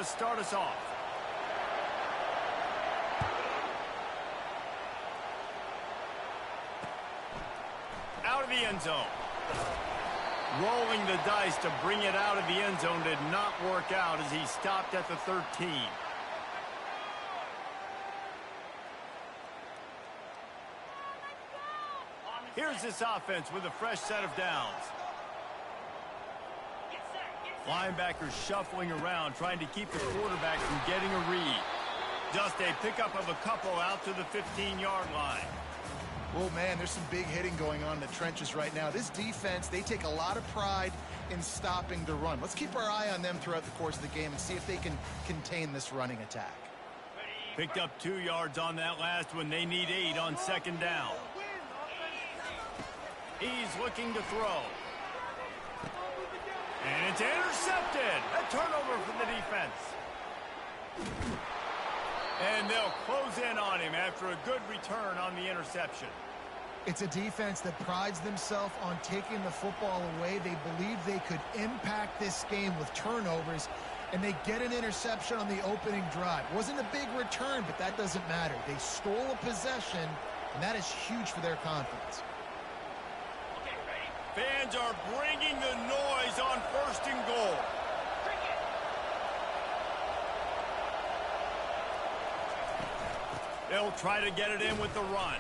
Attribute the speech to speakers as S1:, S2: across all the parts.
S1: start us off. Out of the end zone. Rolling the dice to bring it out of the end zone did not work out as he stopped at the 13. Here's this offense with a fresh set of downs. Linebackers shuffling around, trying to keep the quarterback from getting a read. Just a pickup of a couple out to the 15-yard line.
S2: Well, man, there's some big hitting going on in the trenches right now. This defense, they take a lot of pride in stopping the run. Let's keep our eye on them throughout the course of the game and see if they can contain this running attack.
S1: Picked up 2 yards on that last one. They need 8 on second down. He's looking to throw. And it's intercepted. A turnover for the defense. And they'll close in on him after a good return on the interception.
S3: It's a defense that prides themselves on taking the football away. They believe they could impact this game with turnovers, and they get an interception on the opening drive. Wasn't a big return, but that doesn't matter. They stole a possession, and that is huge for their confidence.
S1: Fans are bringing the noise on 1st and goal. They'll try to get it in with the run.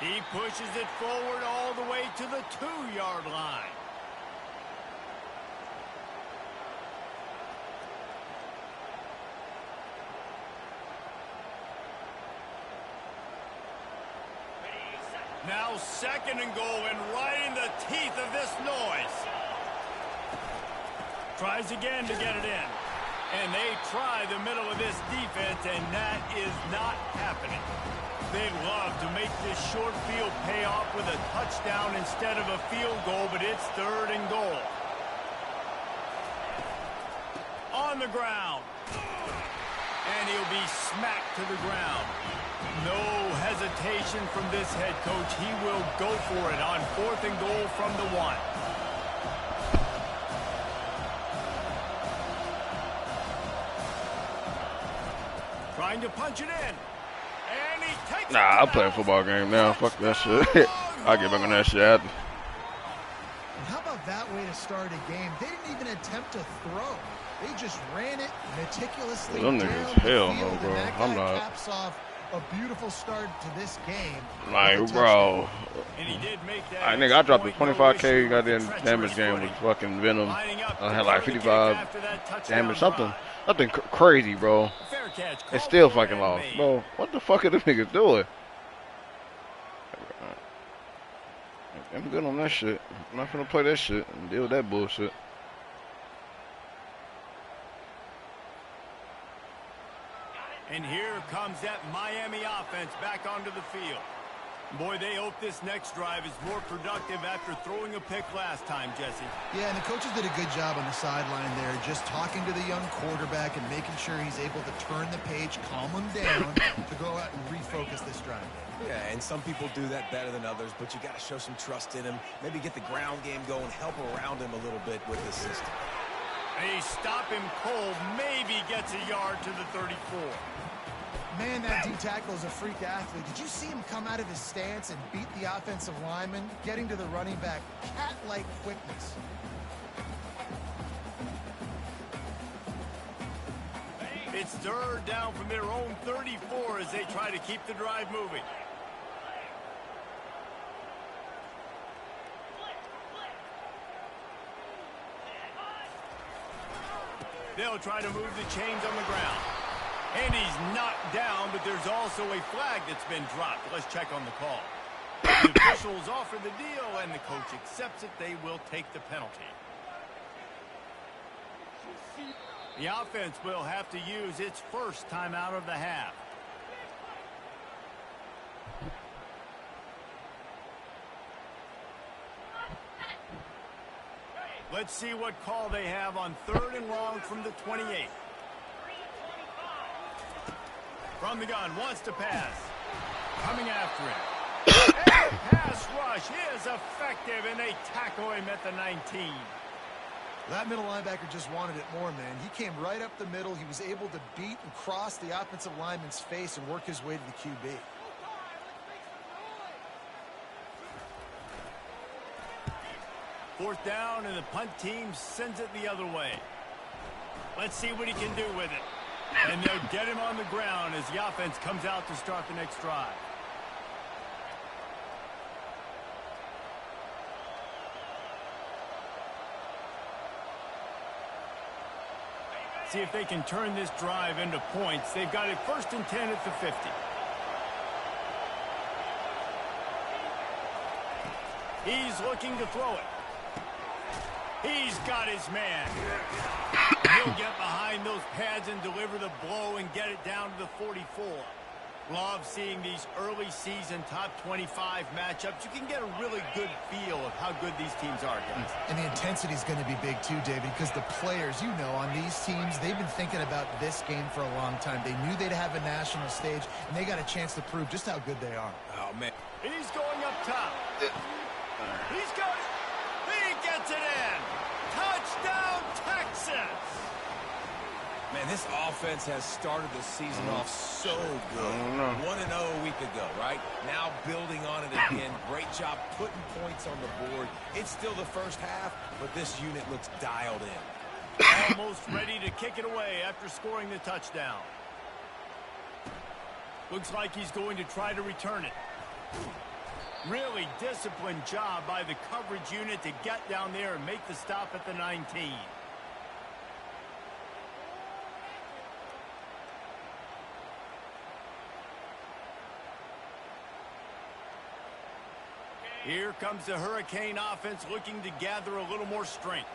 S1: He pushes it forward all the way to the 2-yard line. Now 2nd and goal, and right in the teeth of this noise. Tries again to get it in. And they try the middle of this defense, and that is not happening. They'd love to make this short field pay off with a touchdown instead of a field goal, but it's 3rd and goal. On the ground. And he'll be smacked to the ground. No hesitation from this head coach. He will go for it on 4th and goal from the 1. Trying to punch it in. And he takes it.
S4: I'll play a football game now. Fuck that shit. I'll get back on that shit.
S3: How about that way to start a game? They didn't even attempt to throw. They just ran it meticulously
S4: Them
S3: down
S4: niggas,
S3: the
S4: hell
S3: field,
S4: no, bro.
S3: and that
S4: I'm
S3: guy
S4: not.
S3: caps off a beautiful start to this game.
S4: Like,
S3: with a
S4: bro.
S1: And he did make that.
S4: I think I dropped the 25K goddamn damage game with fucking Venom. I had like 55 damage, something crazy, bro. It's still fucking lost, bro. What the fuck are them niggas doing? I'm good on that shit. I'm not gonna play that shit and deal with that bullshit.
S1: And here comes that Miami offense back onto the field. Boy, they hope this next drive is more productive after throwing a pick last time, Jesse.
S3: Yeah, and the coaches did a good job on the sideline there, just talking to the young quarterback and making sure he's able to turn the page, calm him down to go out and refocus this drive.
S5: Yeah, and some people do that better than others, but you got to show some trust in him. Maybe get the ground game going, help around him a little bit with the system.
S1: They stop him cold, maybe gets a yard to the 34.
S3: Man, that D-tackle is a freak athlete. Did you see him come out of his stance and beat the offensive lineman, getting to the running back? Cat-like quickness.
S1: It's 3rd down from their own 34 as they try to keep the drive moving. They'll try to move the chains on the ground. And he's knocked down, but there's also a flag that's been dropped. Let's check on the call. The officials offer the deal, and the coach accepts it. They will take the penalty. The offense will have to use its first timeout of the half. Let's see what call they have on 3rd and long from the 28. From the gun, wants to pass. Coming after him. And pass rush is effective, and they tackle him at the 19.
S3: That middle linebacker just wanted it more, man. He came right up the middle. He was able to beat and cross the offensive lineman's face and work his way to the QB.
S1: Fourth down, and the punt team sends it the other way. Let's see what he can do with it. And they'll get him on the ground as the offense comes out to start the next drive. See if they can turn this drive into points. They've got it 1st and 10 at the 50. He's looking to throw it. He's got his man. He'll get behind those pads and deliver the blow and get it down to the 44. Love seeing these early season top 25 matchups. You can get a really good feel of how good these teams are, guys.
S3: And the intensity is going to be big too, David, because the players, you know, on these teams, they've been thinking about this game for a long time. They knew they'd have a national stage, and they got a chance to prove just how good they are.
S5: Oh, man.
S1: He's going up top. He's got it. He gets it in. Touchdown, Texas.
S5: Man, this offense has started the season off so good. 1-0 a week ago, right? Now building on it again. Great job putting points on the board. It's still the first half, but this unit looks dialed in.
S1: Almost ready to kick it away after scoring the touchdown. Looks like he's going to try to return it. Really disciplined job by the coverage unit to get down there and make the stop at the 19. Here comes the Hurricane offense looking to gather a little more strength.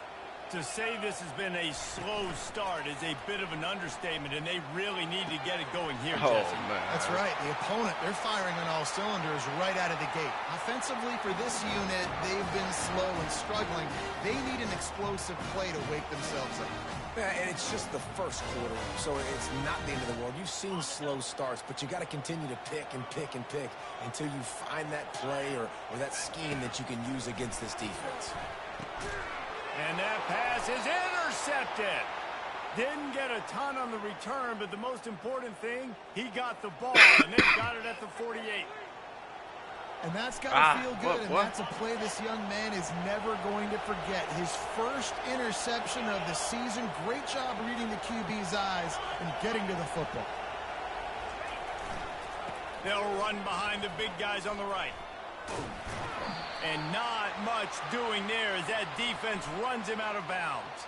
S1: To say this has been a slow start is a bit of an understatement, and they really need to get it going here, Jesse.
S4: Man.
S3: That's right. The opponent, they're firing on all cylinders right out of the gate. Offensively, for this unit, they've been slow and struggling. They need an explosive play to wake themselves up.
S5: Yeah, and it's just the first quarter, so it's not the end of the world. You've seen slow starts, but you got to continue to pick and pick and pick until you find that play or that scheme that you can use against this defense.
S1: And that pass is intercepted. Didn't get a ton on the return, but the most important thing, he got the ball, and they got it at the 48.
S3: And that's got to feel good, and that's a play this young man is never going to forget. His first interception of the season. Great job reading the QB's eyes and getting to the football.
S1: They'll run behind the big guys on the right. And not much doing there as that defense runs him out of bounds.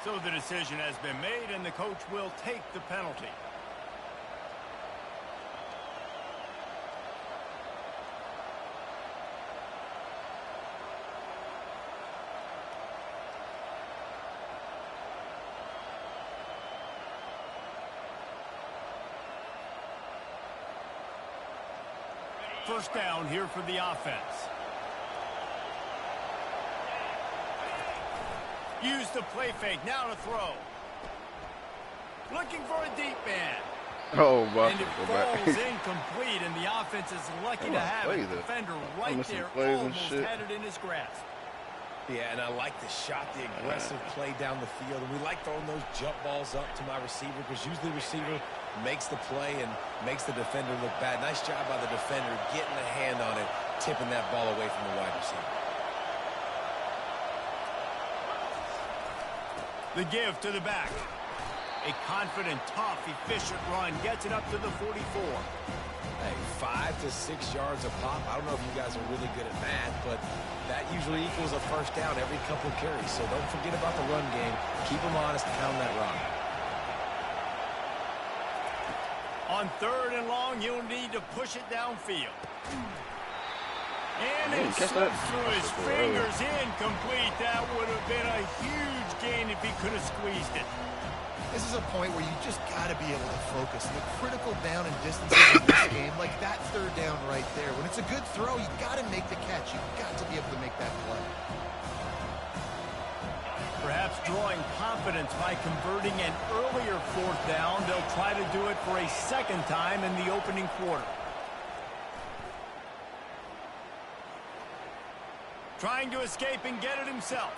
S1: So the decision has been made, and the coach will take the penalty. First down here for the offense. Use the play fake. Now to throw. Looking for a deep man.
S4: Oh, wow.
S1: And it falls incomplete, and the offense is lucky to have a defender right there, almost had it in his grasp.
S5: Yeah, and I like the shot, the aggressive play down the field. And we like throwing those jump balls up to my receiver because usually the receiver makes the play and makes the defender look bad. Nice job by the defender getting a hand on it, tipping that ball away from the wide receiver.
S1: The give to the back. A confident, tough, efficient run gets it up to the 44.
S5: Hey, 5 to 6 yards a pop. I don't know if you guys are really good at math, but that usually equals a first down every couple carries. So don't forget about the run game. Keep them honest, pound that rock.
S1: On 3rd and long, he'll need to push it downfield. And it slips through his fingers, incomplete. That would have been a huge gain if he could have squeezed it.
S3: This is a point where you just got to be able to focus. And the critical down and distances in this game, like that 3rd down right there. When it's a good throw, you got to make the catch. You've got to be able to make that play.
S1: Perhaps drawing confidence by converting an earlier 4th down. They'll try to do it for a 2nd time in the opening quarter. Trying to escape and get it himself.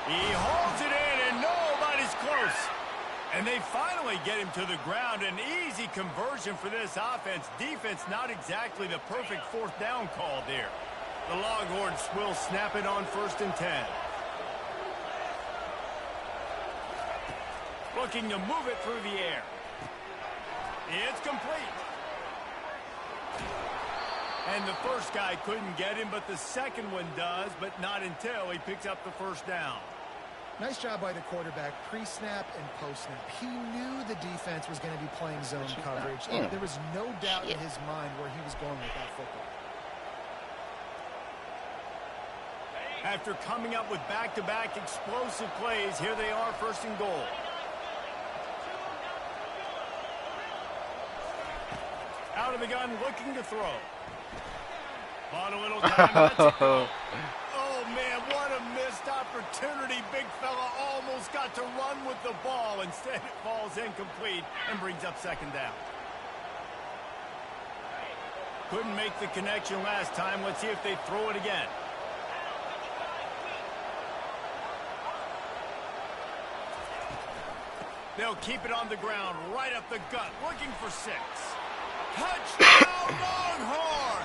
S1: He holds it in, and nobody's close. And they finally get him to the ground. An easy conversion for this offense. Defense, not exactly the perfect fourth down call there. The Longhorns will snap it on 1st and 10. Looking to move it through the air. It's complete. And the first guy couldn't get him, but the second one does, but not until he picks up the first down.
S3: Nice job by the quarterback, pre-snap and post-snap. He knew the defense was going to be playing zone coverage. There was no doubt in his mind where he was going with that football.
S1: After coming up with back-to-back explosive plays, here they are, 1st and goal. Out of the gun, looking to throw. On a little time. Oh, man, what a missed opportunity. Big fella almost got to run with the ball. Instead, it falls incomplete and brings up 2nd down. Couldn't make the connection last time. Let's see if they throw it again. They'll keep it on the ground, right up the gut, looking for 6. Touchdown, Longhorns!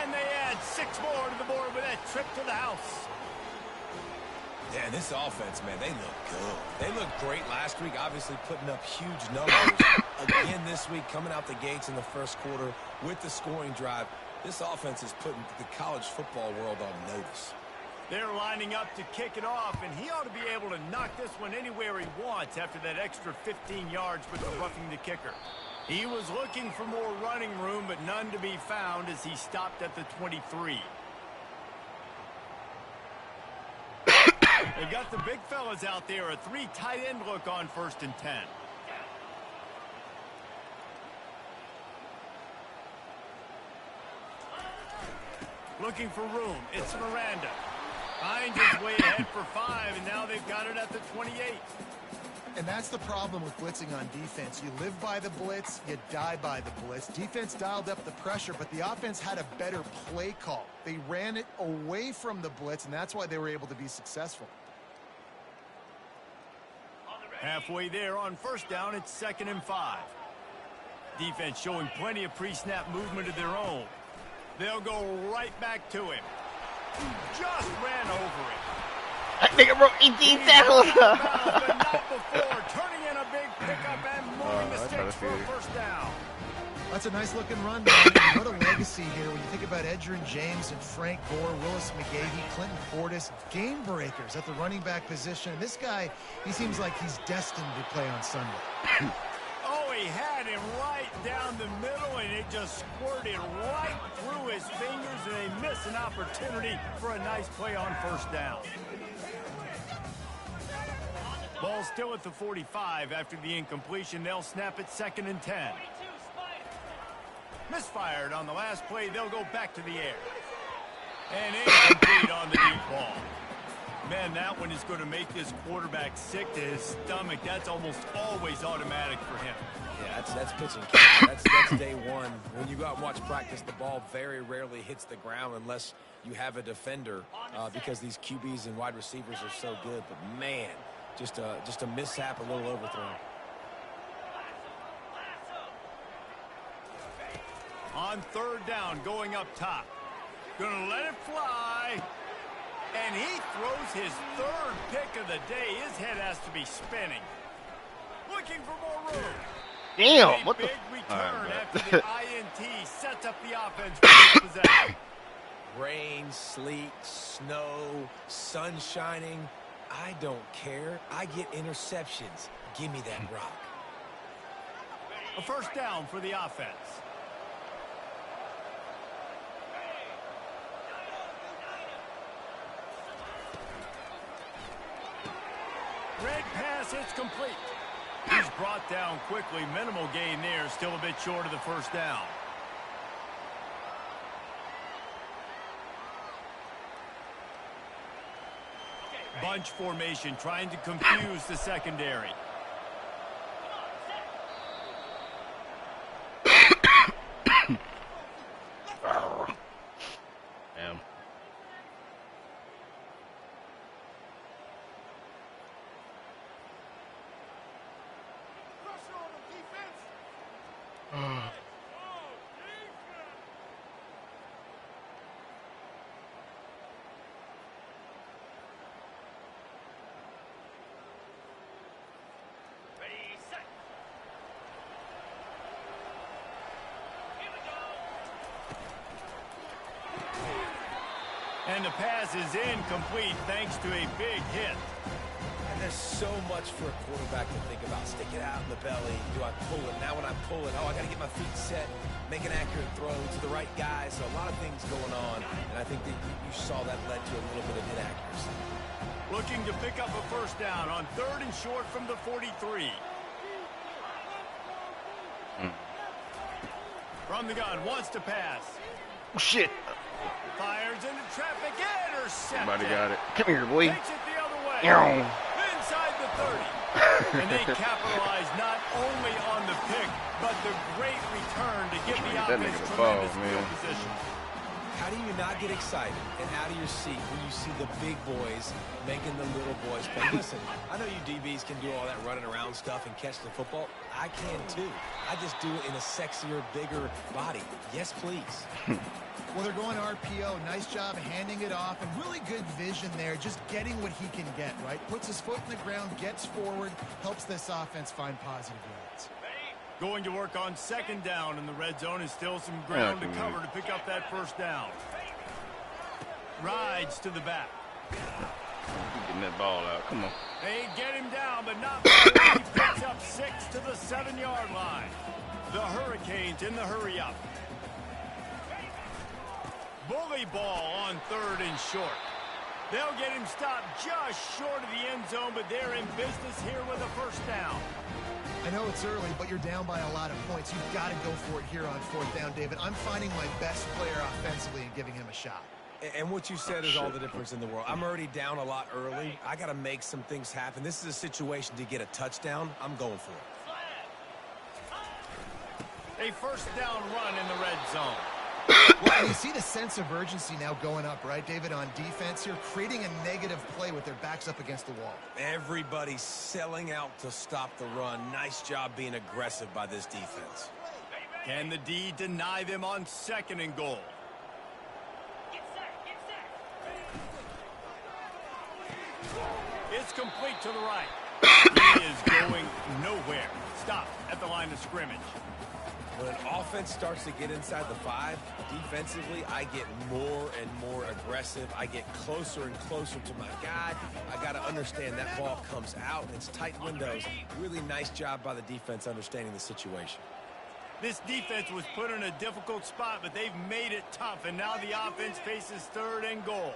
S1: And they add 6 more to the board with that trip to the house.
S5: Yeah, this offense, man, they look good. They looked great last week, obviously putting up huge numbers. Again this week, coming out the gates in the first quarter with the scoring drive. This offense is putting the college football world on notice.
S1: They're lining up to kick it off, and he ought to be able to knock this one anywhere he wants after that extra 15 yards with the roughing the kicker. He was looking for more running room, but none to be found as he stopped at the 23. They got the big fellas out there, a 3 tight end look on 1st and 10. Looking for room. It's Miranda. Finds his way ahead for 5, and now they've got it at the 28.
S3: And that's the problem with blitzing on defense. You live by the blitz, you die by the blitz. Defense dialed up the pressure, but the offense had a better play call. They ran it away from the blitz, and that's why they were able to be successful.
S1: Halfway there on 1st down, it's 2nd and 5. Defense showing plenty of pre-snap movement of their own. They'll go right back to him. Just ran over it.
S4: That nigga broke 18 tackles.
S1: But not before, turning in a big pickup and moving the sticks for a 1st down.
S3: That's a nice-looking run, man. What a legacy here when you think about Edgerrin James and Frank Gore, Willis McGahee, Clinton Portis, game breakers at the running back position. And this guy, he seems like he's destined to play on Sunday.
S1: Oh, he had him right down the middle, and it just squirted right through his fingers, and they miss an opportunity for a nice play on 1st down. Ball still at the 45 after the incompletion. They'll snap it 2nd and 10. Misfired on the last play. They'll go back to the air. And incomplete on the deep ball. Man, that one is going to make this quarterback sick to his stomach. That's almost always automatic for him.
S5: Yeah, that's pitching. That's day one. When you go out and watch practice, the ball very rarely hits the ground unless you have a defender because these QBs and wide receivers are so good. But, man, just a mishap, a little overthrow.
S1: On 3rd down, going up top. Gonna let it fly. And he throws his 3rd pick of the day. His head has to be spinning. Looking for more room.
S4: Damn,
S1: A
S4: what the?
S1: big return after the INT sets up the offense for this possession.
S5: Rain, sleet, snow, sun shining. I don't care. I get interceptions. Give me that rock.
S1: A 1st down for the offense. Red pass, it's complete. He's brought down quickly. Minimal gain there. Still a bit short of the 1st down. Bunch formation, trying to confuse the secondary.
S4: Damn.
S1: And the pass is incomplete thanks to a big hit.
S5: And there's so much for a quarterback to think about. Stick it out in the belly. Do I pull it? Now when I pull it, oh, I got to get my feet set, make an accurate throw to the right guy. So a lot of things going on. And I think that you saw that led to a little bit of inaccuracy.
S1: Looking to pick up a first down on 3rd and short from the 43. From the gun, wants to pass.
S4: Oh, shit.
S1: Fires into traffic, intercepted.
S4: Somebody got it. Come here, boy.
S1: Takes it the other way.
S4: Yow.
S1: Inside the 30. And they capitalize not only on the pick, but the great return to give the offense tremendous field position.
S5: How do you not get excited and out of your seat when you see the big boys making the little boys play? Listen, I know you DBs can do all that running around stuff and catch the football. I can too. I just do it in a sexier, bigger body. Yes, please.
S3: Well, they're going RPO. Nice job handing it off, and really good vision there, just getting what he can get, right? Puts his foot in the ground, gets forward, helps this offense find positive yards.
S1: Going to work on 2nd down in the red zone, and still some ground to cover to pick up that first down. Rides to the back.
S4: Getting that ball out. Come on.
S1: They get him down, but not before he picks up 6 to the 7-yard line. The Hurricanes in the hurry-up. Bully ball on 3rd and short. They'll get him stopped just short of the end zone, but they're in business here with a first down.
S3: I know it's early, but you're down by a lot of points. You've got to go for it here on 4th down, David. I'm finding my best player offensively and giving him a shot.
S5: And what you said is all the difference in the world. I'm already down a lot early. I got to make some things happen. This is a situation to get a touchdown. I'm going for it.
S1: A first down run in the red zone.
S3: Well, and you see the sense of urgency now going up, right, David, on defense here, creating a negative play with their backs up against the wall.
S5: Everybody's selling out to stop the run. Nice job being aggressive by this defense.
S1: Can the D deny them on 2nd and goal? It's complete to the right. He is going nowhere. Stop at the line of scrimmage.
S5: When an offense starts to get inside the 5, defensively, I get more and more aggressive. I get closer and closer to my guy. I got to understand that ball comes out. It's tight windows. Really nice job by the defense understanding the situation.
S1: This defense was put in a difficult spot, but they've made it tough, and now the offense faces 3rd and goal.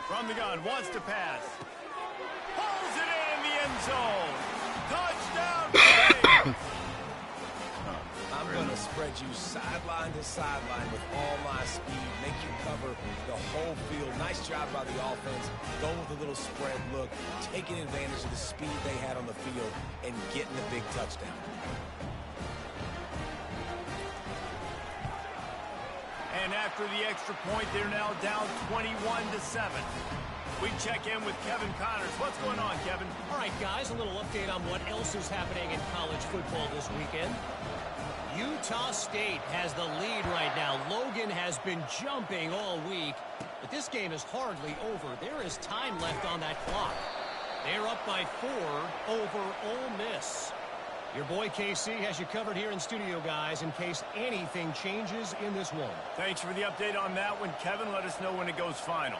S1: From the gun, wants to pass. Pulls it in the end zone. Touchdown, Braves!
S5: I'm going to spread you sideline to sideline with all my speed, make you cover the whole field. Nice job by the offense, going with a little spread look, taking advantage of the speed they had on the field, and getting a big touchdown.
S1: And after the extra point, they're now down 21-7. We check in with Kevin Connors. What's going on, Kevin?
S6: All right, guys, a little update on what else is happening in college football this weekend. Utah State has the lead right now. Logan has been jumping all week, but this game is hardly over. There is time left on that clock. They're up by 4 over Ole Miss. Your boy KC has you covered here in studio, guys, in case anything changes in this one.
S1: Thanks for the update on that one, Kevin. Let us know when it goes final.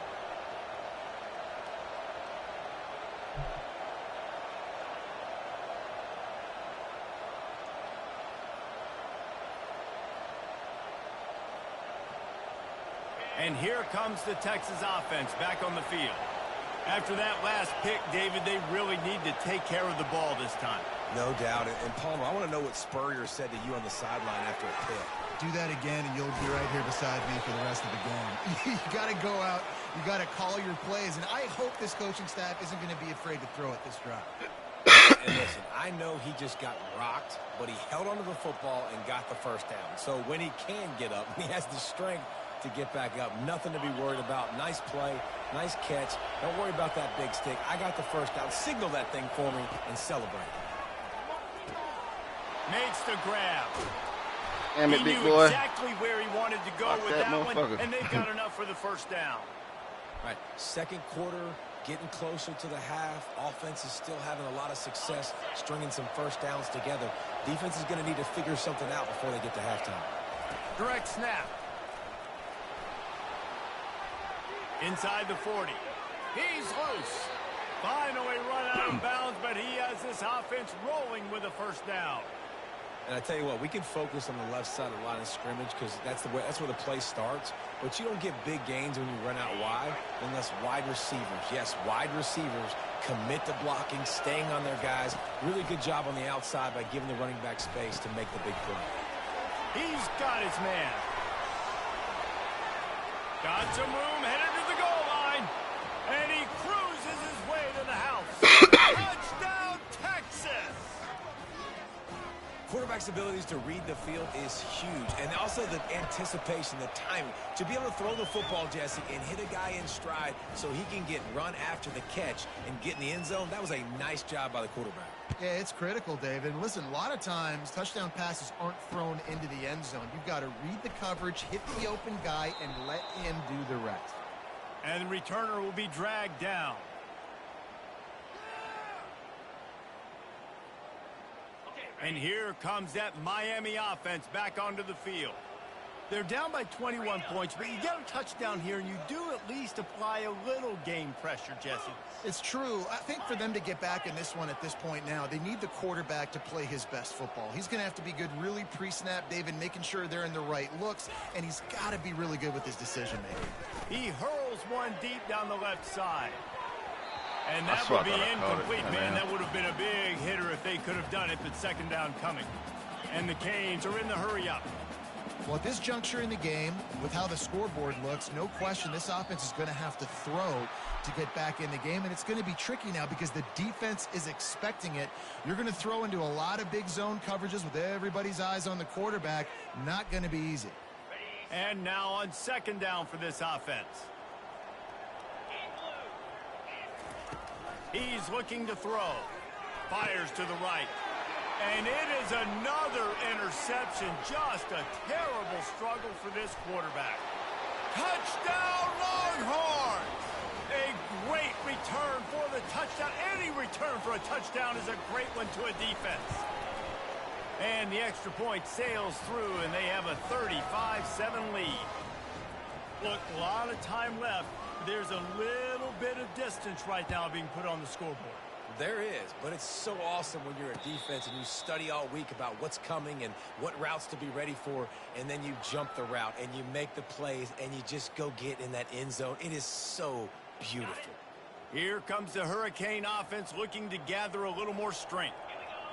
S1: And here comes the Texas offense back on the field. After that last pick, David, they really need to take care of the ball this time.
S5: No doubt. And Palmer, I want to know what Spurrier said to you on the sideline after a pick.
S3: Do that again, and you'll be right here beside me for the rest of the game. You got to go out. You got to call your plays, and I hope this coaching staff isn't going to be afraid to throw it this drive.
S5: And listen, I know he just got rocked, but he held onto the football and got the first down. So when he can get up, he has the strength to get back up. Nothing to be worried about. Nice play, nice catch. Don't worry about that big stick. I got the first down. Signal that thing for me and celebrate.
S1: Makes the grab.
S4: Damn it,
S1: he
S4: big
S1: knew
S4: boy.
S1: exactly where he wanted to go with that one, and they've got enough for the first down.
S5: All right, second quarter, getting closer to the half. Offense is still having a lot of success stringing some first downs together. Defense is going to need to figure something out before they get to halftime.
S1: Direct snap. Inside the 40. He's loose. Finally run out of bounds, but he has this offense rolling with a first down.
S5: And I tell you what, we can focus on the left side of the line of scrimmage because that's where the play starts. But you don't get big gains when you run out wide unless wide receivers, yes, wide receivers commit to blocking, staying on their guys. Really good job on the outside by giving the running back space to make the big play.
S1: He's got his man. Got some room, headed to the goal line. And he cruises his way to the house. Touchdown, Texas!
S5: Quarterback's abilities to read the field is huge. And also the anticipation, the timing. To be able to throw the football, Jesse, and hit a guy in stride so he can get run after the catch and get in the end zone, that was a nice job by the quarterback.
S3: Yeah, it's critical, David. And listen, a lot of times touchdown passes aren't thrown into the end zone. You've got to read the coverage, hit the open guy, and let him do the rest.
S1: And the returner will be dragged down. And here comes that Miami offense back onto the field. They're down by 21 points, but you get a touchdown here, and you do at least apply a little game pressure, Jesse.
S3: It's true. I think for them to get back in this one at this point now, they need the quarterback to play his best football. He's going to have to be good really pre-snap, David, making sure they're in the right looks, and he's got to be really good with his decision-making.
S1: He hurls one deep down the left side. And that would be incomplete, man. That would have been a big hitter if they could have done it, but second down coming. And the Canes are in the hurry-up.
S3: Well, at this juncture in the game, with how the scoreboard looks, no question this offense is going to have to throw to get back in the game, and it's going to be tricky now because the defense is expecting it. You're going to throw into a lot of big zone coverages with everybody's eyes on the quarterback. Not going to be easy.
S1: And now on second down for this offense. He's looking to throw. Fires to the right. And it is another interception. Just a terrible struggle for this quarterback. Touchdown, Longhorns! A great return for the touchdown. Any return for a touchdown is a great one to a defense. And the extra point sails through, and they have a 35-7 lead. Look, a lot of time left. There's a little bit of distance right now being put on the scoreboard.
S5: There is, but it's so awesome when you're a defense and you study all week about what's coming and what routes to be ready for, and then you jump the route and you make the plays and you just go get in that end zone. It is so beautiful.
S1: Here comes the Hurricane offense looking to gather a little more strength.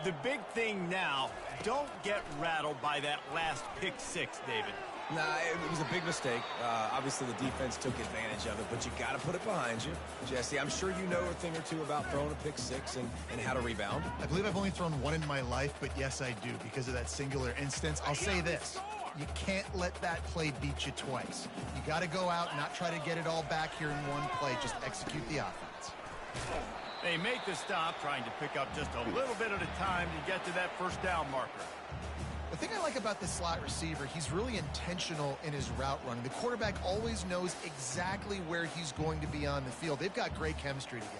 S1: The big thing now, don't get rattled by that last pick six, David.
S5: Nah, it was a big mistake. Obviously, the defense took advantage of it, but you got to put it behind you. Jesse, I'm sure you know a thing or two about throwing a pick six and how to rebound.
S3: I believe I've only thrown one in my life, but yes, I do because of that singular instance. I'll say this. You can't let that play beat you twice. You got to go out, not try to get it all back here in one play. Just execute the offense.
S1: They make the stop, trying to pick up just a little bit at a time to get to that first down marker.
S3: The thing I like about this slot receiver, he's really intentional in his route running. The quarterback always knows exactly where he's going to be on the field. They've got great chemistry together.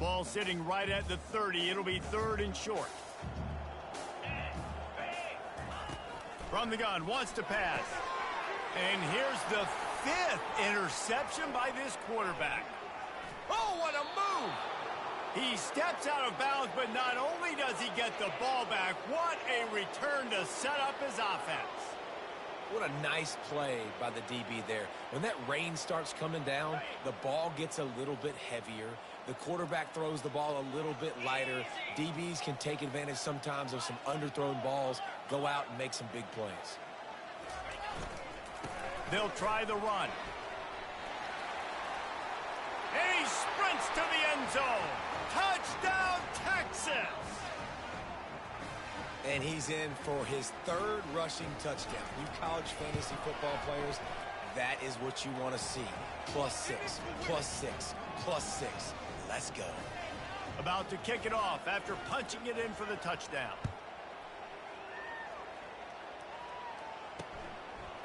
S1: Ball sitting right at the 30. It'll be third and short. From the gun, wants to pass. And here's the fifth interception by this quarterback. Oh, what a move! He steps out of bounds, but not only does he get the ball back, what a return to set up his offense.
S5: What a nice play by the DB there. When that rain starts coming down, the ball gets a little bit heavier. The quarterback throws the ball a little bit lighter. DBs can take advantage sometimes of some underthrown balls, go out and make some big plays.
S1: They'll try the run. And he sprints to the end zone. Touchdown, Texas!
S5: And he's in for his 3rd rushing touchdown. You college fantasy football players, that is what you want to see. +6, +6, +6. Let's go.
S1: About to kick it off after punching it in for the touchdown.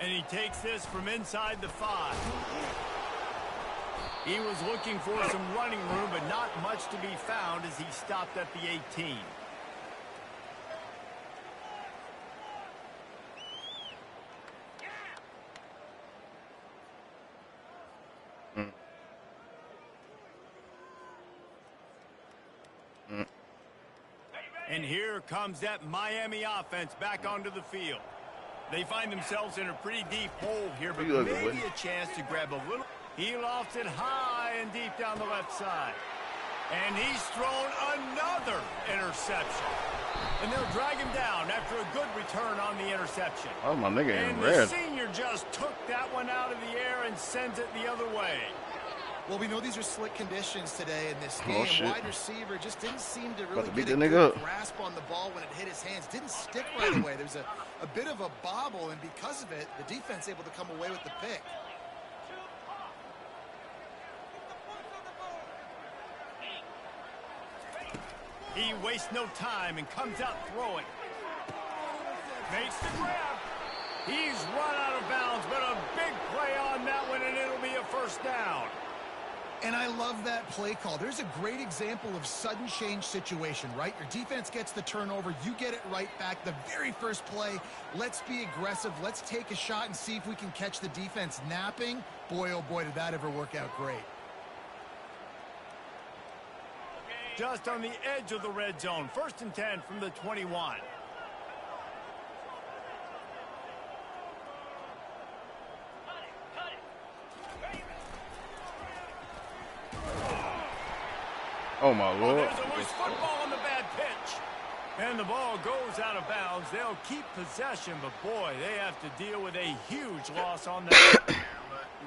S1: And he takes this from inside the 5. He was looking for some running room, but not much to be found as he stopped at the 18. And here comes that Miami offense back onto the field. They find themselves in a pretty deep hole here, but maybe a chance to grab a little. He lofts it high and deep down the left side. And he's thrown another interception. And they'll drag him down after a good return on the interception.
S4: Oh, my nigga in
S1: red. And the
S4: red.
S1: senior just took that one out of the air and sends it the other way.
S2: Well, we know these are slick conditions today in this game. Wide receiver just didn't seem to really get a good grasp on the ball when it hit his hands. Didn't stick right away. There's a bit of a bobble, and because of it, the defense able to come away with the pick.
S1: He wastes no time and comes out throwing. Makes the grab. He's run out of bounds, but a big play on that one, and it'll be a first down.
S3: And I love that play call. There's a great example of sudden change situation, right? Your defense gets the turnover. You get it right back. The very first play, let's be aggressive. Let's take a shot and see if we can catch the defense napping. Boy, oh boy, did that ever work out great.
S1: Just on the edge of the red zone. 1st and 10 from the 21.
S4: Oh, my Lord.
S1: There's a loose football on the bad pitch. And the ball goes out of bounds. They'll keep possession, but boy, they have to deal with a huge loss on that.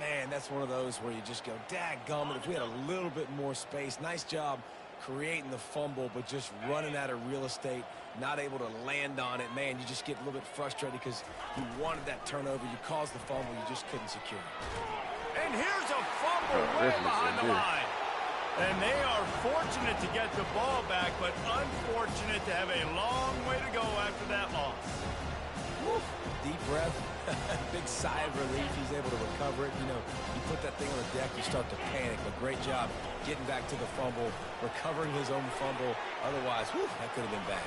S5: Man, that's one of those where you just go, dadgummit, if we had a little bit more space. Nice job creating the fumble, but just running out of real estate, not able to land on it. Man, you just get a little bit frustrated because you wanted that turnover. You caused the fumble. You just couldn't secure it.
S1: And here's a fumble way behind the line. And they are fortunate to get the ball back, but unfortunate to have a long way to go after that loss.
S5: Woo. Deep breath, big sigh of relief. He's able to recover it. You know, you put that thing on the deck, you start to panic. But great job getting back to the fumble, recovering his own fumble. Otherwise, whew, that could have been bad.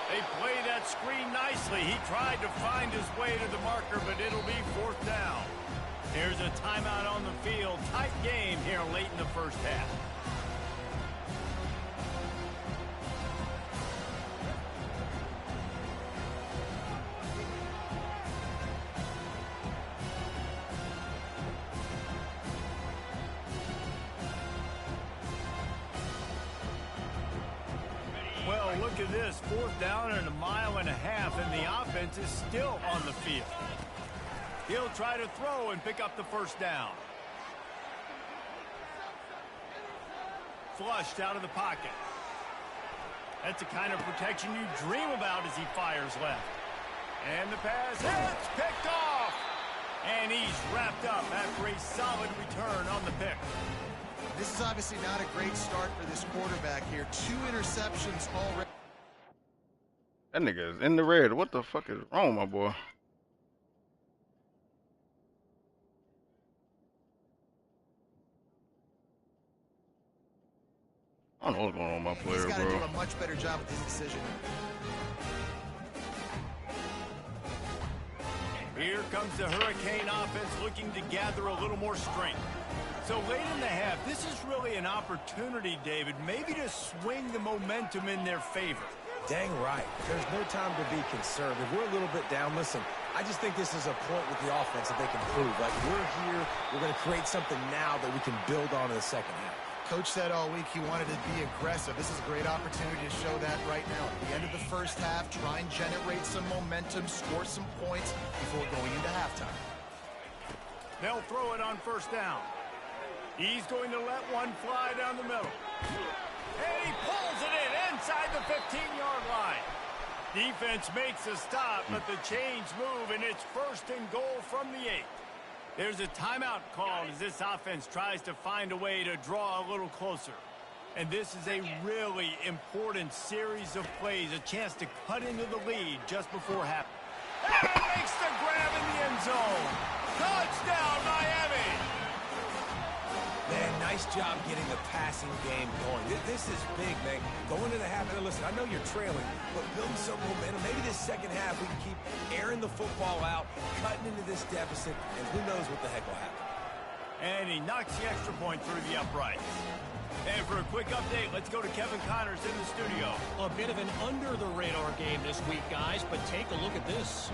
S1: They play that screen nicely. He tried to find his way to the marker, but it'll be 4th down. Here's a timeout on the field. Tight game here late in the first half. Well, look at this. 4th down and 1.5 miles, and the offense is still on the field. He'll try to throw and pick up the first down. Flushed out of the pocket. That's the kind of protection you dream about as he fires left. And the pass hits, picked off. And he's wrapped up after a solid return on the pick.
S2: This is obviously not a great start for this quarterback here. 2 interceptions already.
S4: That nigga is in the red. What the fuck is wrong, my boy? I don't know what's going on with my player, bro.
S2: He's got to do a much better job with his decision.
S1: Here comes the Hurricane offense looking to gather a little more strength. So late in the half, this is really an opportunity, David, maybe to swing the momentum in their favor.
S5: Dang right. There's no time to be concerned. If we're a little bit down, listen, I just think this is a point with the offense that they can prove. Like, we're here, we're going to create something now that we can build on in the second half.
S2: Coach said all week he wanted to be aggressive. This is a great opportunity to show that right now. At the end of the first half, try and generate some momentum, score some points before going into halftime.
S1: They'll throw it on 1st down. He's going to let one fly down the middle. And he pulls it in inside the 15-yard line. Defense makes a stop, but the chains move, and it's 1st and goal from the 8. There's a timeout called as this offense tries to find a way to draw a little closer. And this is a really important series of plays, a chance to cut into the lead just before half. And makes the grab in the end zone. Touchdown, Miami!
S5: Man, nice job getting the passing game going. This is big, man. Going to the half. And listen, I know you're trailing, but building some momentum. Maybe this second half we can keep airing the football out, cutting into this deficit, and who knows what the heck will happen.
S1: And he knocks the extra point through the uprights. And for a quick update, let's go to Kevin Connors in the studio.
S6: A bit of an under-the-radar game this week, guys, but take a look at this.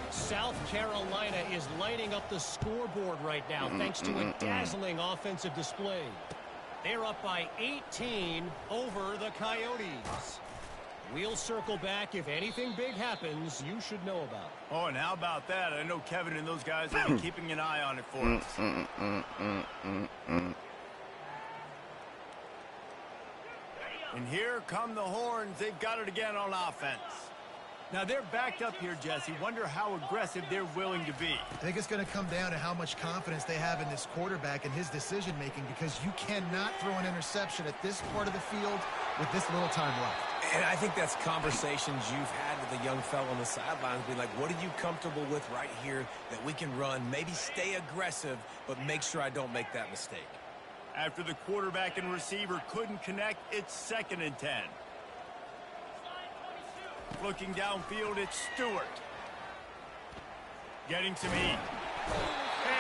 S6: South Carolina is lighting up the scoreboard right now thanks to a dazzling offensive display. They're up by 18 over the Coyotes. We'll circle back. If anything big happens, you should know about it.
S1: Oh, and how about that? I know Kevin and those guys will be keeping an eye on it for us. And here come the Horns. They've got it again on offense. Now, they're backed up here, Jesse. Wonder how aggressive they're willing to be.
S3: I think it's going to come down to how much confidence they have in this quarterback and his decision-making, because you cannot throw an interception at this part of the field with this little time left.
S5: And I think that's conversations you've had with the young fellow on the sidelines. Be like, what are you comfortable with right here that we can run? Maybe stay aggressive, but make sure I don't make that mistake.
S1: After the quarterback and receiver couldn't connect, it's 2nd and 10. Looking downfield, it's Stewart. Getting some heat.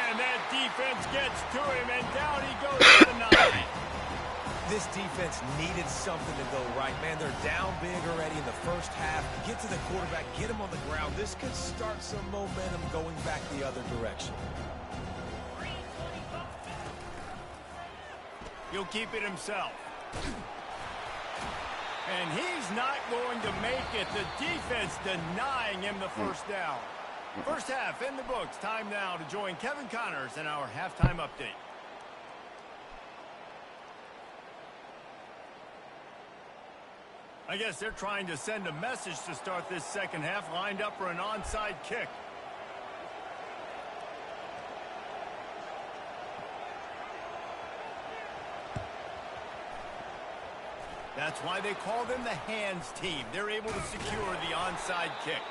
S1: And that defense gets to him, and down he goes to the 9.
S5: This defense needed something to go right. Man, they're down big already in the first half. Get to the quarterback, get him on the ground. This could start some momentum going back the other direction.
S1: He'll keep it himself. And he's not going to make it. The defense denying him the first down. First half in the books. Time now to join Kevin Connors in our halftime update. I guess they're trying to send a message to start this second half, lined up for an onside kick. That's why they call them the hands team. They're able to secure the onside kick.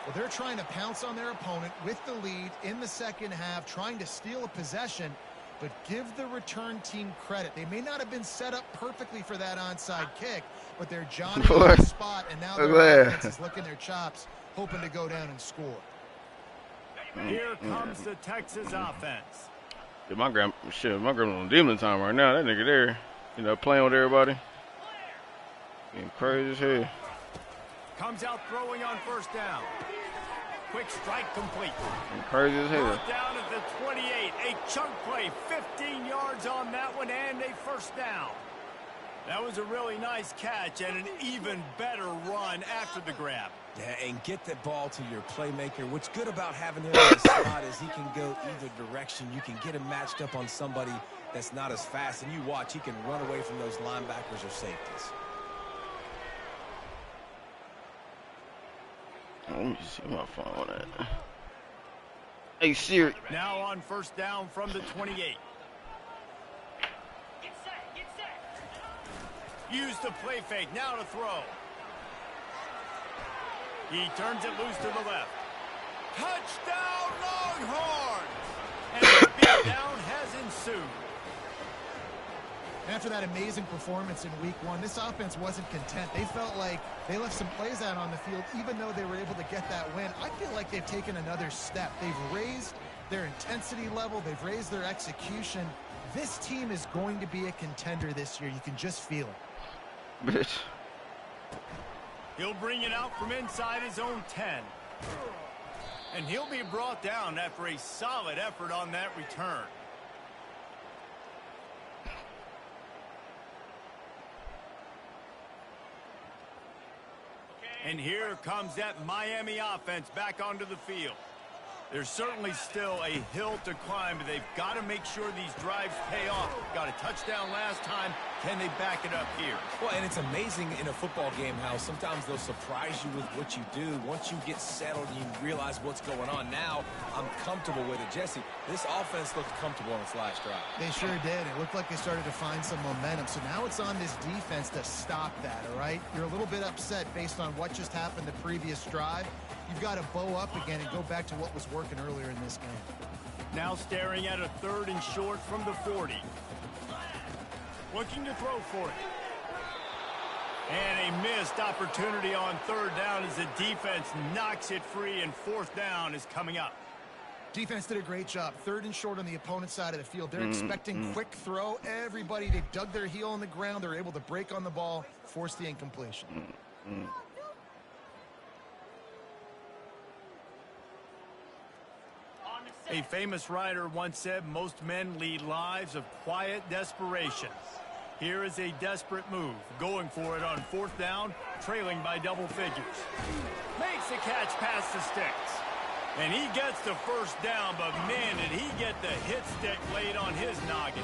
S3: Well, they're trying to pounce on their opponent with the lead in the second half, trying to steal a possession, but give the return team credit. They may not have been set up perfectly for that onside kick, but they're Johnny on the spot, and now their offense is licking their chops, hoping to go down and score.
S1: Here comes the Texas offense.
S4: Dude, my grandma on demon time right now. That nigga there, playing with everybody. Getting crazy as hell.
S1: Comes out throwing on first down. Quick strike complete.
S4: Getting crazy as hell.
S1: Brought down at the 28. A chunk play. 15 yards on that one and a first down. That was a really nice catch and an even better run after the grab.
S5: Yeah, and get the ball to your playmaker. What's good about having him in the slot is he can go either direction. You can get him matched up on somebody that's not as fast, and you watch, he can run away from those linebackers or safeties.
S4: Let me see my phone at. Hey, Siri.
S1: Now on first down from the 28. Use the play fake. Now to throw. He turns it loose to the left. Touchdown, Longhorns! And the beatdown has ensued.
S3: After that amazing performance in week one, this offense wasn't content. They felt like they left some plays out on the field, even though they were able to get that win. I feel like they've taken another step. They've raised their intensity level. They've raised their execution. This team is going to be a contender this year. You can just feel it.
S4: Bitch.
S1: He'll bring it out from inside his own 10. And he'll be brought down after a solid effort on that return. And here comes that Miami offense back onto the field. There's certainly still a hill to climb, but they've got to make sure these drives pay off. Got a touchdown last time. Can they back it up here?
S5: Well, and it's amazing in a football game how sometimes they'll surprise you with what you do. Once you get settled, you realize what's going on. Now, I'm comfortable with it. Jesse, this offense looked comfortable on its last drive.
S3: They sure did. It looked like they started to find some momentum. So now it's on this defense to stop that, all right? You're a little bit upset based on what just happened the previous drive. You've got to bow up again and go back to what was working earlier in this game.
S1: Now staring at a 3rd and short from the 40. Looking to throw for it. And a missed opportunity on 3rd down as the defense knocks it free, and 4th down is coming up.
S3: Defense did a great job. 3rd and short on the opponent's side of the field. They're expecting quick throw. Everybody, they dug their heel on the ground. They're able to break on the ball, force the incompletion.
S1: A famous writer once said most men lead lives of quiet desperation. Here is a desperate move, going for it on 4th down, trailing by double figures. Makes the catch past the sticks. And he gets the 1st down, but man, did he get the hit stick laid on his noggin.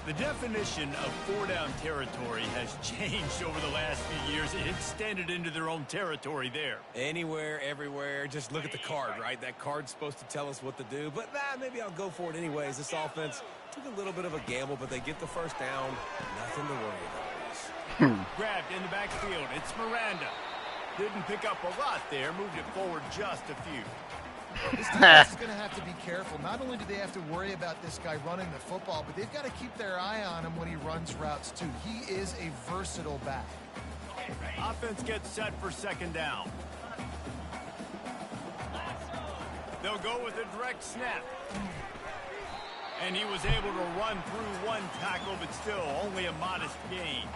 S1: The definition of 4-down territory has changed over the last few years. It extended into their own territory there.
S5: Anywhere, everywhere, just look at the card, right? That card's supposed to tell us what to do, but maybe I'll go for it anyways. This offense took a little bit of a gamble, but they get the 1st down. Nothing to worry about.
S1: Grabbed in the backfield. It's Miranda. Didn't pick up a lot there. Moved it forward just a few.
S3: This defense is going to have to be careful. Not only do they have to worry about this guy running the football, but they've got to keep their eye on him when he runs routes too. He is a versatile back.
S1: Offense gets set for 2nd down. They'll go with a direct snap. And he was able to run through 1 tackle, but still only a modest gain.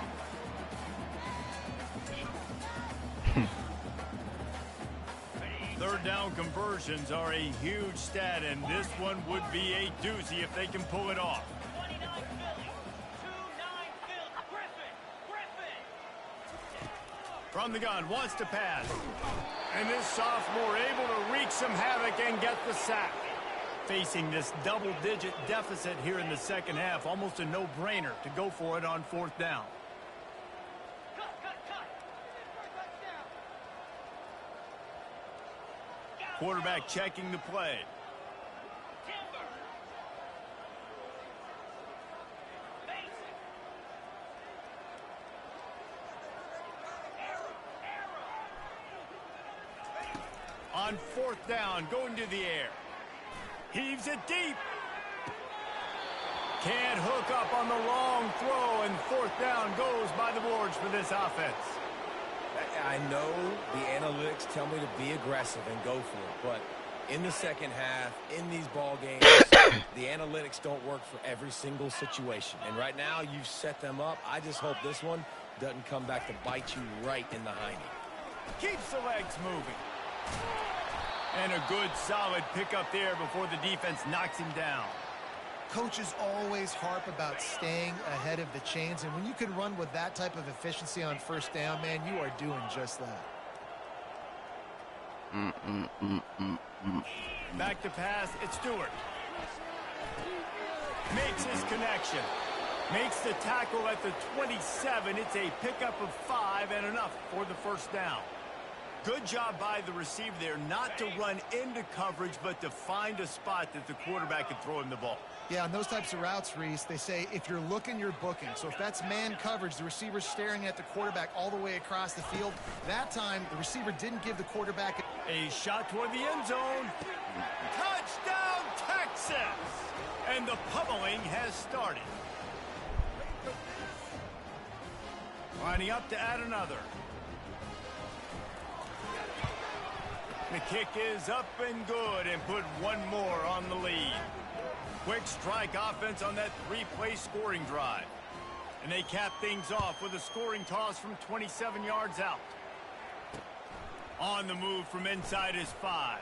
S1: Third down conversions are a huge stat, and this one would be a doozy if they can pull it off. From the gun, wants to pass. And this sophomore able to wreak some havoc and get the sack. Facing this double-digit deficit here in the 2nd half, almost a no-brainer to go for it on 4th down. Quarterback checking the play. On 4th down, going to the air. Heaves it deep. Can't hook up on the long throw, and 4th down goes by the boards for this offense.
S5: I know the analytics tell me to be aggressive and go for it, but in the 2nd half, in these ball games, the analytics don't work for every single situation. And right now, you've set them up. I just hope this one doesn't come back to bite you right in the hiney.
S1: Keeps the legs moving. And a good, solid pickup there before the defense knocks him down.
S3: Coaches always harp about staying ahead of the chains, and when you can run with that type of efficiency on 1st down, man, you are doing just that.
S1: Back to pass, it's Stewart. Makes his connection. Makes the tackle at the 27. It's a pickup of 5 and enough for the 1st down. Good job by the receiver there, not to run into coverage, but to find a spot that the quarterback can throw him the ball.
S3: Yeah, on those types of routes, Reese, they say if you're looking, you're booking. So if that's man coverage, the receiver's staring at the quarterback all the way across the field. That time, the receiver didn't give the quarterback
S1: a shot toward the end zone. Touchdown, Texas! And the pummeling has started. Lining up to add another. The kick is up and good, and put one more on the lead. Quick strike offense on that 3-play scoring drive. And they cap things off with a scoring toss from 27 yards out. On the move from inside his 5.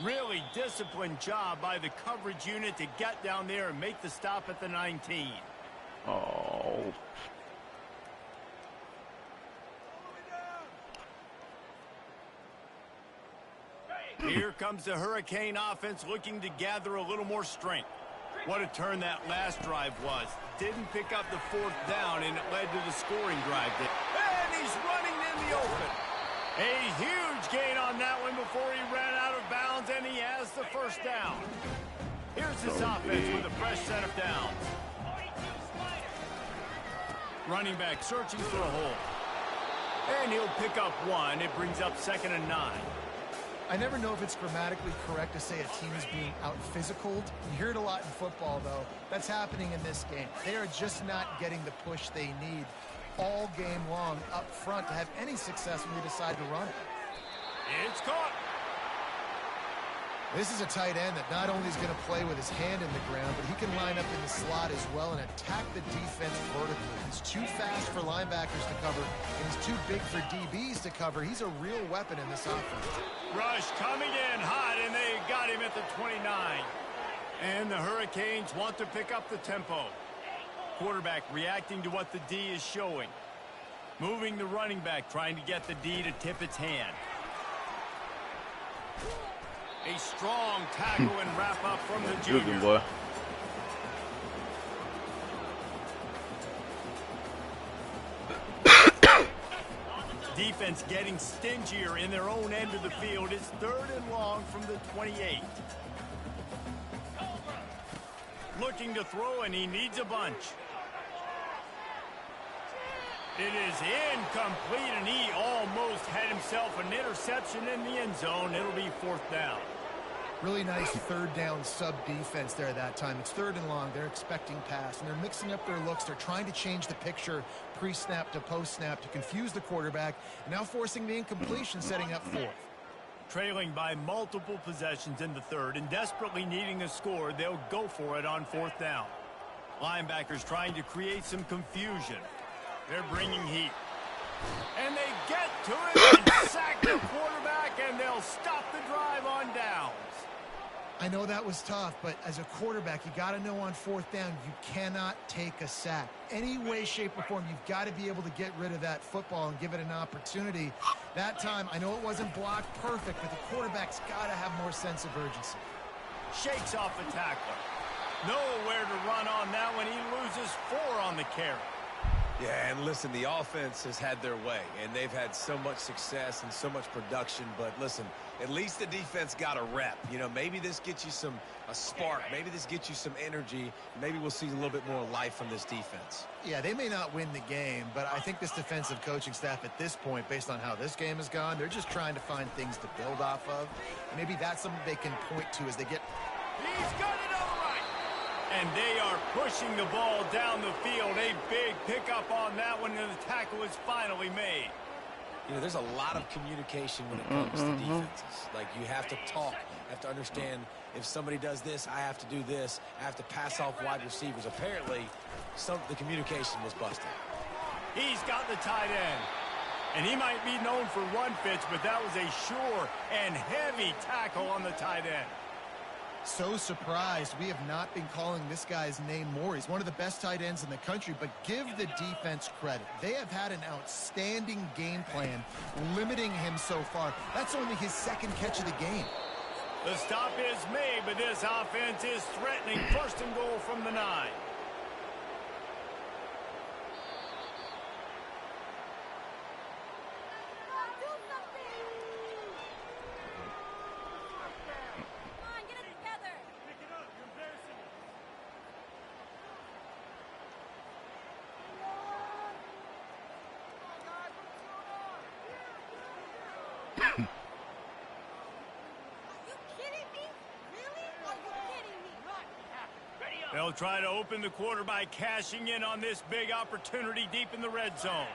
S1: Really disciplined job by the coverage unit to get down there and make the stop at the 19.
S4: Oh.
S1: Here comes the Hurricane offense looking to gather a little more strength. What a turn that last drive was. Didn't pick up the 4th down, and it led to the scoring drive. And he's running in the open. A huge gain on that one before he ran out of bounds, and he has the 1st down. Here's this offense with a fresh set of downs. Running back searching for a hole. And he'll pick up 1. It brings up 2nd and 9.
S3: I never know if it's grammatically correct to say a team is being out-physicaled. You hear it a lot in football, though. That's happening in this game. They are just not getting the push they need all game long up front to have any success when they decide to run it.
S1: It's caught.
S3: This is a tight end that not only is going to play with his hand in the ground, but he can line up in the slot as well and attack the defense vertically. He's too fast for linebackers to cover, and he's too big for DBs to cover. He's a real weapon in this offense.
S1: Rush coming in hot, and they got him at the 29. And the Hurricanes want to pick up the tempo. Quarterback reacting to what the D is showing. Moving the running back, trying to get the D to tip its hand. A strong tackle and wrap up from the junior.
S4: Good boy.
S1: Defense getting stingier in their own end of the field. It's 3rd and long from the 28. Looking to throw, and he needs a bunch. It is incomplete, and he almost had himself an interception in the end zone. It'll be 4th down.
S3: Really nice 3rd down sub-defense there that time. It's 3rd and long. They're expecting pass, and they're mixing up their looks. They're trying to change the picture pre-snap to post-snap to confuse the quarterback, and now forcing the incompletion, setting up 4th.
S1: Trailing by multiple possessions in the 3rd and desperately needing a score, they'll go for it on 4th down. Linebackers trying to create some confusion. They're bringing heat. And they get to it and sack the quarterback, and they'll stop the drive on downs.
S3: I know that was tough, but as a quarterback, you got to know on 4th down, you cannot take a sack. Any way, shape, or form, you've got to be able to get rid of that football and give it an opportunity. That time, I know it wasn't blocked perfect, but the quarterback's got to have more sense of urgency.
S1: Shakes off the tackler. Nowhere to run on that one. He loses 4 on the carry.
S5: Yeah, and listen, the offense has had their way, and they've had so much success and so much production. But listen, at least the defense got a rep. You know, maybe this gets you a spark. Maybe this gets you some energy. Maybe we'll see a little bit more life from this defense.
S3: Yeah, they may not win the game, but I think this defensive coaching staff at this point, based on how this game has gone, they're just trying to find things to build off of. Maybe that's something they can point to as they get...
S1: He's got it over right. And they are pushing the ball down the field. A big pickup on that one, and the tackle is finally made.
S5: You know, there's a lot of communication when it comes to defenses. Like, you have to talk. You have to understand if somebody does this, I have to do this. I have to pass off wide receivers. Apparently, the communication was busted.
S1: He's got the tight end. And he might be known for run fits, but that was a sure and heavy tackle on the tight end.
S3: So surprised we have not been calling this guy's name more. He's one of the best tight ends in the country, but give the defense credit. They have had an outstanding game plan limiting him so far. That's only his 2nd catch of the game.
S1: The stop is made, but this offense is threatening 1st and goal from the 9. They'll try to open the quarter by cashing in on this big opportunity deep in the red zone.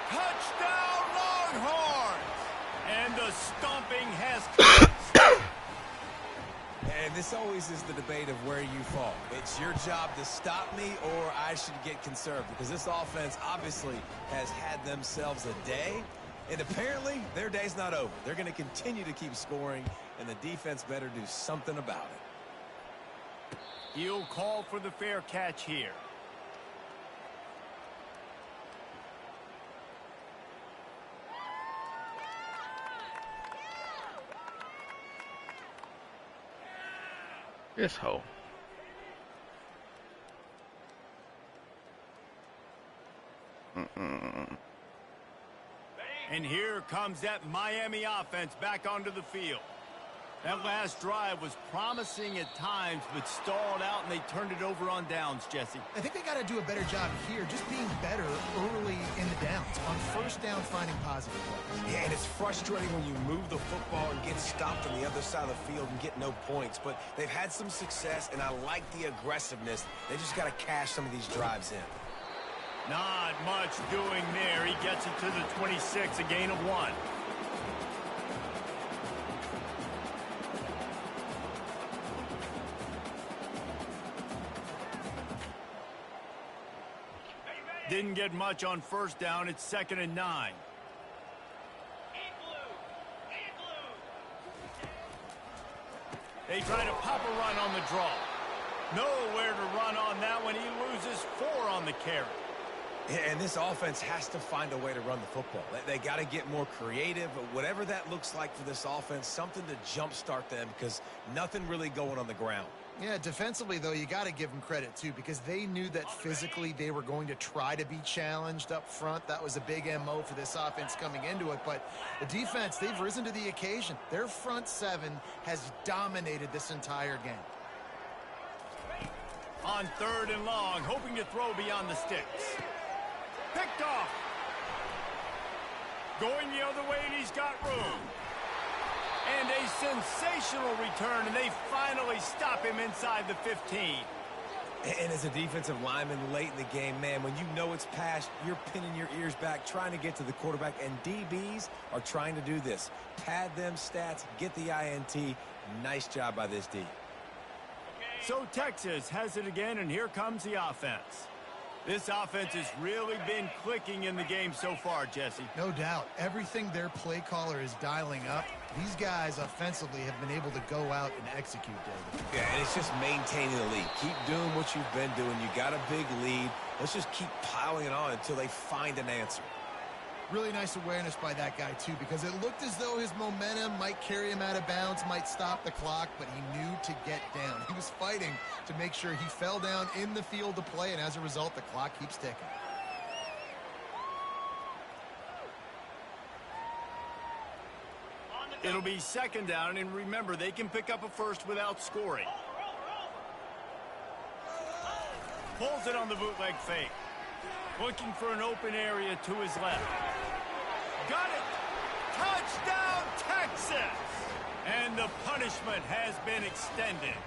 S1: Touchdown, Longhorns! And the stomping has commenced.
S5: And this always is the debate of where you fall. It's your job to stop me, or I should get conserved, because this offense obviously has had themselves a day. And apparently, their day's not over. They're going to continue to keep scoring, and the defense better do something about it.
S1: He'll call for the fair catch here.
S4: This hoe.
S1: And here comes that Miami offense back onto the field. That last drive was promising at times, but stalled out, and they turned it over on downs, Jesse.
S3: I think they got to do a better job here, just being better early in the downs. On first down, finding positive plays.
S5: Yeah, and it's frustrating when you move the football and get stopped on the other side of the field and get no points. But they've had some success, and I like the aggressiveness. They just got to cash some of these drives in.
S1: Not much doing there. He gets it to the 26, a gain of 1. Didn't get much on first down. It's 2nd and 9. They try to pop a run on the draw. Nowhere to run on that one. He loses 4 on the carry.
S5: Yeah, and this offense has to find a way to run the football. They got to get more creative, but whatever that looks like for this offense, something to jumpstart them because nothing really going on the ground.
S3: Yeah, defensively, though, you got to give them credit, too, because they knew that physically they were going to try to be challenged up front. That was a big MO for this offense coming into it. But the defense, they've risen to the occasion. Their front 7 has dominated this entire game.
S1: On 3rd and long, hoping to throw beyond the sticks. Picked off. Going the other way, and he's got room. And a sensational return, and they finally stop him inside the 15.
S5: And as a defensive lineman late in the game, man, when you know it's past, you're pinning your ears back, trying to get to the quarterback, and DBs are trying to do this. Pad them stats, get the INT. Nice job by this D.
S1: So Texas has it again, and here comes the offense. This offense has really been clicking in the game so far, Jesse.
S3: No doubt. Everything their play caller is dialing up, these guys offensively have been able to go out and execute, David.
S5: Yeah, and it's just maintaining the lead. Keep doing what you've been doing. You got a big lead. Let's just keep piling it on until they find an answer.
S3: Really nice awareness by that guy, too, because it looked as though his momentum might carry him out of bounds, might stop the clock, but he knew to get down. He was fighting to make sure he fell down in the field to play, and as a result, the clock keeps ticking.
S1: It'll be 2nd down, and remember, they can pick up a first without scoring. Pulls it on the bootleg fake. Looking for an open area to his left. Got it! Touchdown, Texas! And the punishment has been extended.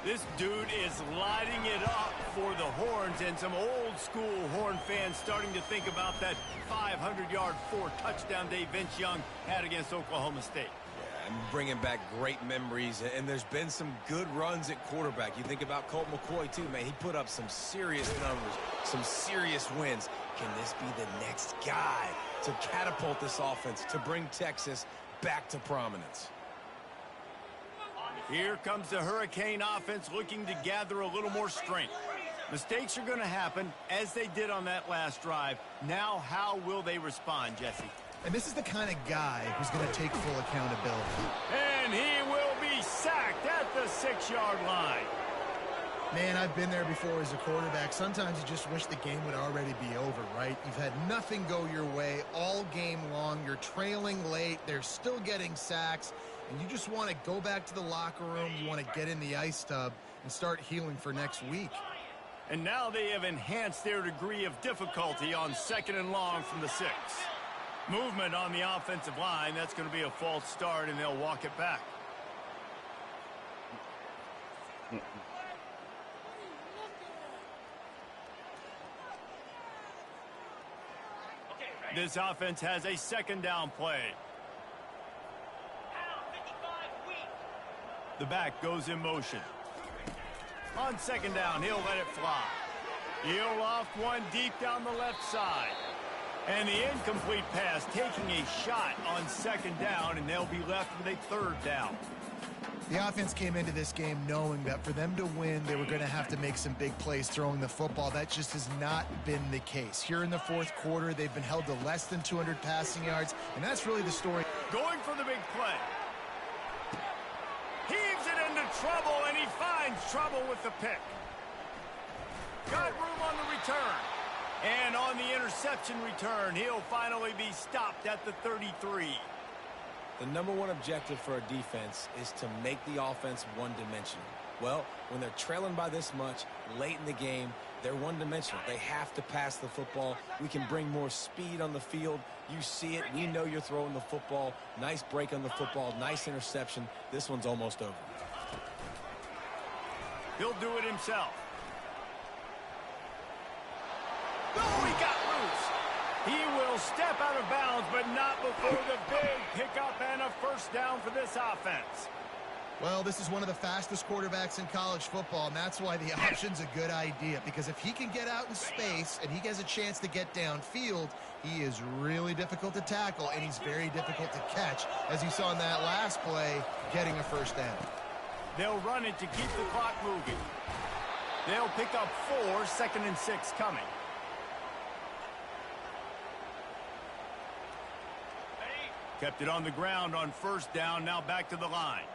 S1: This dude is lighting it up for the Horns, and some old-school Horn fans starting to think about that 500-yard 4-touchdown day Vince Young had against Oklahoma State.
S5: I'm bringing back great memories, and there's been some good runs at quarterback. You think about Colt McCoy, too, man. He put up some serious numbers, some serious wins. Can this be the next guy to catapult this offense, to bring Texas back to prominence?
S1: Here comes the Hurricane offense looking to gather a little more strength. Mistakes are going to happen, as they did on that last drive. Now, how will they respond, Jesse?
S3: And this is the kind of guy who's going to take full accountability.
S1: And he will be sacked at the 6-yard line.
S3: Man, I've been there before as a quarterback. Sometimes you just wish the game would already be over, right? You've had nothing go your way all game long. You're trailing late. They're still getting sacks. And you just want to go back to the locker room. You want to get in the ice tub and start healing for next week.
S1: And now they have enhanced their degree of difficulty on 2nd and long from the 6. Movement on the offensive line. That's going to be a false start, and they'll walk it back. This offense has a 2nd down play. The back goes in motion. On 2nd down, he'll let it fly. He'll loft one deep down the left side. And the incomplete pass taking a shot on 2nd down, and they'll be left with a 3rd down.
S3: The offense came into this game knowing that for them to win, they were going to have to make some big plays throwing the football. That just has not been the case. Here in the 4th quarter, they've been held to less than 200 passing yards, and that's really the story.
S1: Going for the big play. Heaves it into trouble, and he finds trouble with the pick. Got room on the return. And on the interception return, he'll finally be stopped at the 33.
S5: The number one objective for a defense is to make the offense one-dimensional. Well, when they're trailing by this much late in the game, they're one-dimensional. They have to pass the football. We can bring more speed on the field. You see it. We know you're throwing the football. Nice break on the football. Nice interception. This one's almost over.
S1: He'll do it himself. Oh, he got loose. He will step out of bounds, but not before the big pickup and a first down for this offense.
S3: Well, this is one of the fastest quarterbacks in college football, and that's why the option's a good idea. Because if he can get out in space and he has a chance to get downfield, he is really difficult to tackle, and he's very difficult to catch, as you saw in that last play, getting a first down.
S1: They'll run it to keep the clock moving. They'll pick up 4, 2nd and 6 coming. Kept it on the ground on first down, now back to the line.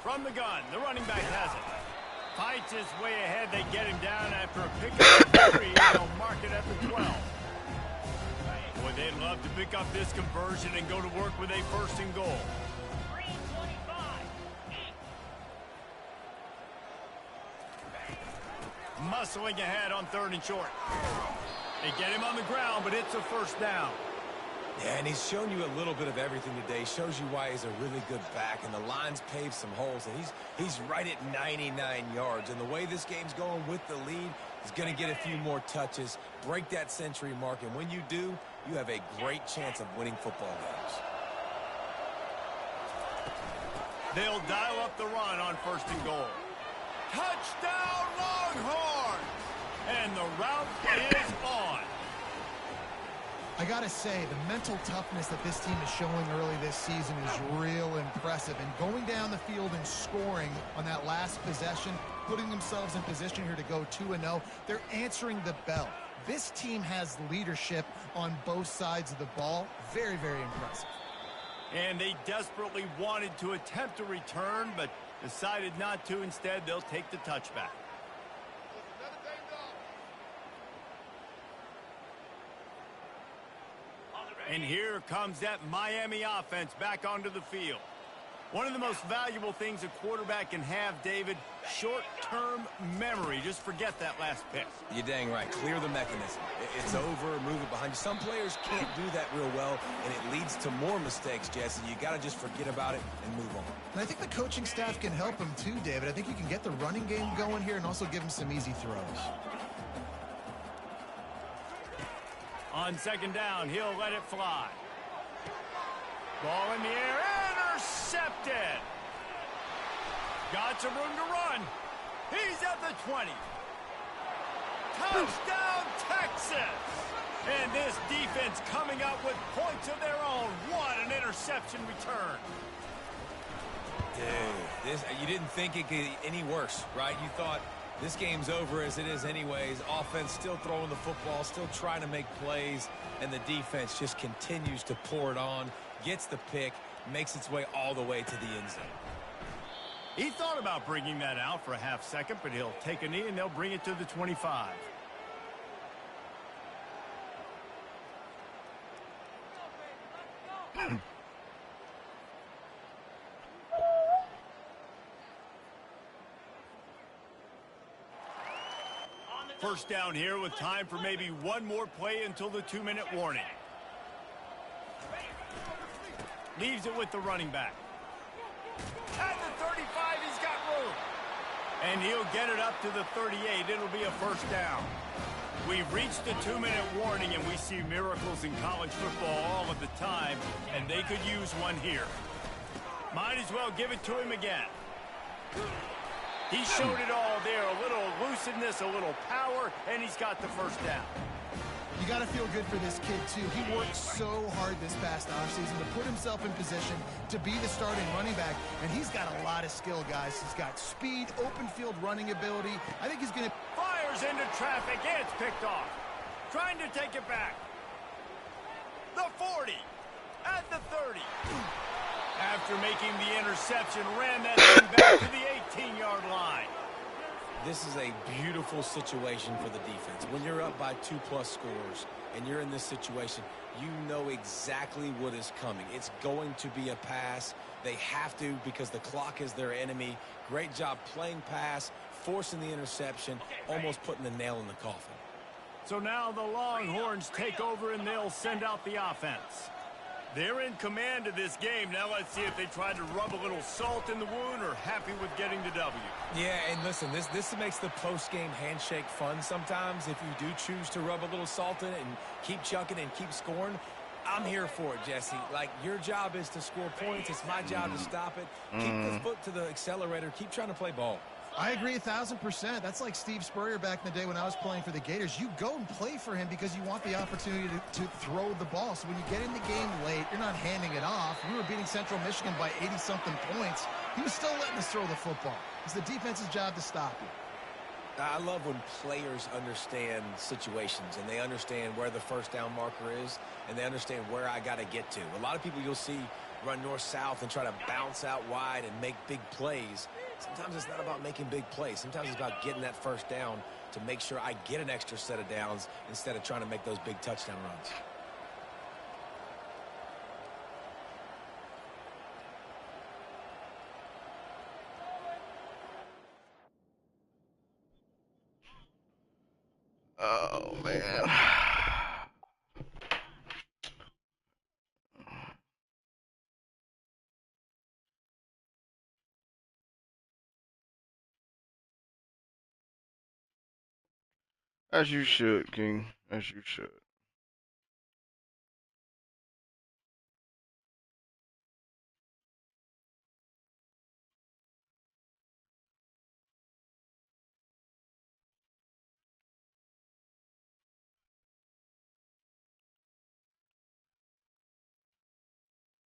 S1: From the gun, the running back has it. Fights his way ahead, they get him down after a pickup of 3. They'll mark it at the 12. Boy, they'd love to pick up this conversion and go to work with a 1st and goal. Muscling ahead on 3rd and short. They get him on the ground, but it's a first down.
S5: Yeah, and he's shown you a little bit of everything today. Shows you why he's a really good back, and the line's paved some holes, and he's right at 99 yards. And the way this game's going with the lead, he's going to get a few more touches, break that century mark, and when you do, you have a great chance of winning football games.
S1: They'll dial up the run on 1st and goal. Touchdown, Longhorns! And the route is on.
S3: I gotta say, the mental toughness that this team is showing early this season is real impressive. And going down the field and scoring on that last possession, putting themselves in position here to go 2-0, they're answering the bell. This team has leadership on both sides of the ball. Very, very impressive.
S1: And they desperately wanted to attempt a return, but decided not to. Instead, they'll take the touchback. And here comes that Miami offense back onto the field. One of the most valuable things a quarterback can have, David, short-term memory. Just forget that last pick.
S5: You're dang right. Clear the mechanism. It's over, move it behind you. Some players can't do that real well, and it leads to more mistakes, Jesse. You got to just forget about it and move on.
S3: And I think the coaching staff can help him too, David. I think you can get the running game going here and also give him some easy throws.
S1: On 2nd down, he'll let it fly. Ball in the air, intercepted. Got some room to run. He's at the 20. Touchdown, Texas. And this defense coming up with points of their own. What an interception return.
S5: Dude, you didn't think it could get any worse, right? You thought this game's over as it is anyways. Offense still throwing the football, still trying to make plays, and the defense just continues to pour it on, gets the pick, makes its way all the way to the end zone.
S1: He thought about bringing that out for a half second, but he'll take a knee and they'll bring it to the 25. First down here with time for maybe one more play until the 2-minute warning. Leaves it with the running back. At the 35, he's got room. And he'll get it up to the 38. It'll be a first down. We've reached the 2-minute warning, and we see miracles in college football all of the time, and they could use one here. Might as well give it to him again. He showed it all there, a little elusiveness, a little power, and he's got the first down.
S3: You got to feel good for this kid, too. He worked so hard this past offseason to put himself in position to be the starting running back, and he's got a lot of skill, guys. He's got speed, open field running ability. I think he's going to...
S1: Fires into traffic, it's picked off. Trying to take it back. The 40. at the 30. After making the interception, ran that thing back to the 18-yard line.
S5: This is a beautiful situation for the defense. When you're up by 2+ scores and you're in this situation, you know exactly what is coming. It's going to be a pass. They have to because the clock is their enemy. Great job playing pass, forcing the interception, almost putting the nail in the coffin.
S1: So now the Longhorns take over and they'll send out the offense. They're in command of this game. Now let's see if they try to rub a little salt in the wound or happy with getting the W.
S5: Yeah, and listen, this makes the post-game handshake fun sometimes. If you do choose to rub a little salt in it and keep chucking and keep scoring, I'm here for it, Jesse. Like, your job is to score points. It's my job to stop it. Keep the foot to the accelerator. Keep trying to play ball.
S3: I agree 1,000%. That's like Steve Spurrier back in the day when I was playing for the Gators. You go and play for him because you want the opportunity to throw the ball. So when you get in the game late, you're not handing it off. We were beating Central Michigan by 80-something points. He was still letting us throw the football. It's the defense's job to stop you.
S5: I love when players understand situations and they understand where the first down marker is and they understand where I got to get to. A lot of people you'll see run north-south and try to bounce out wide and make big plays. Sometimes it's not about making big plays. Sometimes it's about getting that first down to make sure I get an extra set of downs instead of trying to make those big touchdown runs.
S4: Oh, man. As you should, King. As you should.